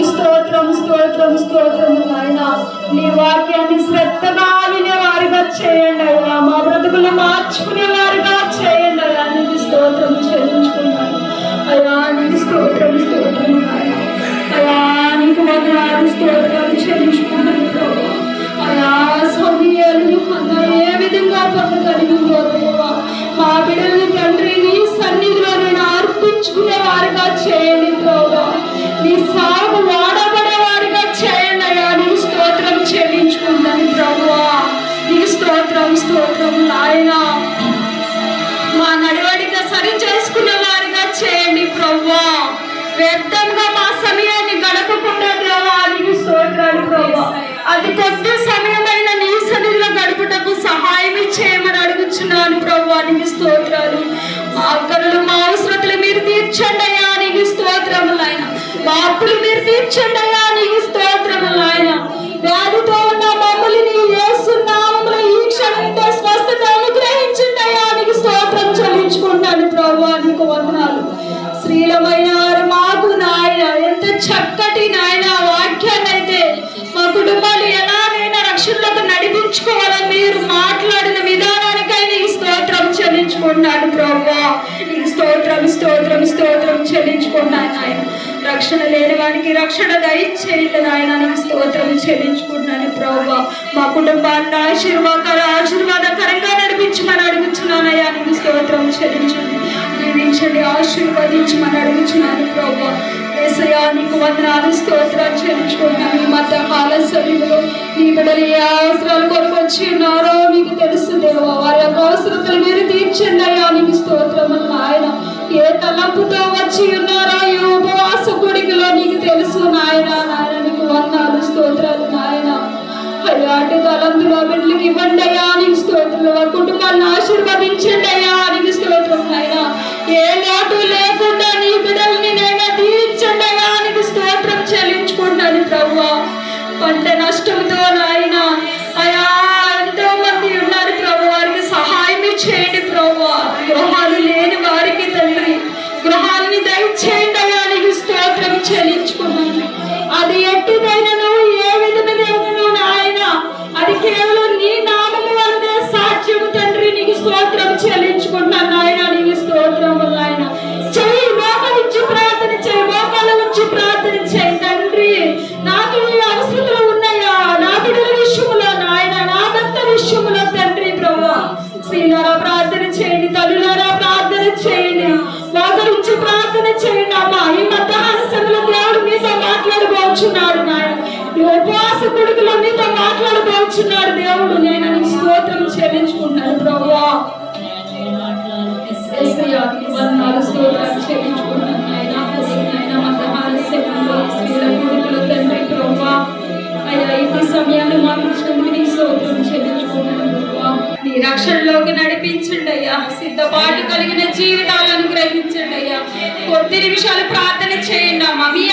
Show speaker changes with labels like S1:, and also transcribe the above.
S1: స్తోత్రం స్తోత్రం స్తోత్రం నాయన. నీ వాక్యాన్ని శ్రద్ధగా వినే వారిగా చేయండి అయ్యా. మా బ్రతుకులు మార్చుకునే వారిగా చేయండి అయ్యా. నీకు స్తోత్రం చెల్లించుకున్నాను అయ్యా. నీకు స్తోత్రం స్తోత్రం నాయన అయ్యా. నీకు వందనాలు స్తోత్రాలు చెల్లించుకున్నాను ప్రభు అయ్యా. సమయాలను ఏ విధంగా పొందగలిగిందో దేవా, మా బిడ్డల్ని తండ్రి నీ సన్నిధిలో నేను అర్పించుకునే వారిగా చేయండి ప్రభు. నీ సాగు వాడబడే వారిగా చేయండి అయ్యా. నీకు స్తోత్రం చెల్లించుకుంటాను ప్రభువా. నీకు స్తోత్రం స్తోత్రం నాయన. మా నడవడిక సరి చేసుకునే వారిగా చేయండి ప్రభువా. వ్యర్థంగా మా సమయాన్ని గడపకుండా దేవా నీకు స్తోత్రాలు ప్రభువా. అది కొద్ది సమయమైన నీ సన్నిధిలో గడుపుటకు సహాయం చేయమని అడుగుచున్నాను ప్రభువా. నీకు స్తోత్రాలు. మా అక్కలు మా అవసరతలు మీరు తీర్చండి అయ్యా. నీకు స్తోత్రములు ఆయన. మా అప్పులు మీరు తీర్చండి అయ్యా. నీకు స్తోత్రములు ఆయన. వ్యాధితో ఉన్న మమ్మల్ని యేసు నామములో ఈ క్షణంతో స్వస్థత అనుగ్రహించండి అయ్యా. నీకు స్తోత్రం చెల్లించుకుంటాను ప్రభువా. నీకు వందనాలు. శ్రీలమైన మాకు నాయన ఎంత చక్కటి నాయన వాక్యాన్ని అయితే మా కుటుంబాలు ఎలాగైనా రక్షణలకు నడిపించుకోవాలని మీరు మాట్లాడిన విధానానికై నీకు స్తోత్రం చెల్లించుకున్నాను ప్రభువా. నీకు స్తోత్రం స్తోత్రం స్తోత్రం చెల్లించుకున్నాను ఆయన. రక్షణ లేని వారికి రక్షణ దయచేయండి నాయన. నీకు స్తోత్రం చెల్లించుకున్నాను ప్రభువా. మా కుటుంబాన్ని ఆశీర్వాదకరంగా నడిపించమని అడుగుతున్నానయ్యా. నీకు స్తోత్రం చెల్లించండి, దీవించండి, ఆశీర్వదించమని అడుగుతున్నాను ప్రభువా. యేసయ్యా నీకు వందనాలు స్తోత్రాలు చెల్లించుకుంటున్నాను. ఈ మధ్య కాల సమయంలో నీ బిడ్డలు ఏ అవసరాలు కొరకు వచ్చి ఉన్నారో మీకు తెలుసు దేవా. వారి యొక్క అవసరతలు మీరు తీర్చండి అయ్యా. నీకు స్తోత్రములు నాయన. ఏ తలంపుతో వచ్చి ఉన్నారో ఈ ఉపవాస కొడుకులో నీకు తెలుసు నాయన. నాయన నీకు వందనాలు స్తోత్రాలు నాయన. అయ్యాటి తలంతులో బిడ్డలకి ఇవ్వండి అయ్యా. నీకు స్తోత్రాలు. వారి కుటుంబాలను ఆశీర్వదించండి అయ్యా. నీకు స్తోత్రం నాయన. ఏ లోటు లేకుండా నీ బిడ్డల్ని నేను దీవించండి అయ్యా. నీకు స్తోత్రం చెల్లించుకుంటాను ప్రభువా. పంట నష్టంతో నాయన అయ్యా ఎంతో మంది ఉన్నారు ప్రభు. వారికి సహాయం చేయండి ప్రభువా. గృహాలు లేని వారికి తండ్రి గృహాన్ని దయచేయండి అయ్యా. నీకు స్తోత్రం చెల్లించుకున్నాను. అది ఎట్టిదైనను ఏ విధమైనను నాయన అది కేవలం నీ నామము వల్లనే సాధ్యం తండ్రి. నీకు స్తోత్రం చెల్లించుకుంటున్నాను నాయన. నీకు స్తోత్రం నాయన. చెయ్యి మోకరించి ప్రార్థన చేయి, మోకాల నుంచి ప్రార్థన చేయి తండ్రి. నాకు ఈ అవసరాలు ఉన్నాయా నా బిడ్డల విషయంలో నాయన, నా భర్త విషయంలో తండ్రి ప్రభువా. స్త్రీలారా ప్రార్థన చేయండి, తల్లులారా ప్రార్థన చేయండి, మోకరించి ప్రార్థన చేయండి అమ్మా. ఈ మధ్యాహ్న సమయంలో దేవుడు మీతో మాట్లాడబోచున్నాడు నాయన. ఈ ఉపవాస కొడుకులో మీతో మాట్లాడబోచున్నాడు దేవుడు. నేను నీకు స్తోత్రం చెల్లించుకుంటాను ప్రభువా. స్తోత్రాలు చెల్లించుకుంటాను నాయన. మధ్యాహ్న సమయంలో స్త్రీల కొడుకుల తండ్రి ప్రభువా అయ్యా ఈ సమయాన్ని మాకు ఇచ్చినందుకు నీకు స్తోత్రం చెల్లించుకుంటాను ప్రభువా. నీ రక్షణలోకి నడిపించండి అయ్యా. సిద్ధపాటు కలిగిన జీవితాలను గ్రహించండి అయ్యా. కొద్ది నిమిషాలు ప్రార్థన చేయండి అమ్మా. మీ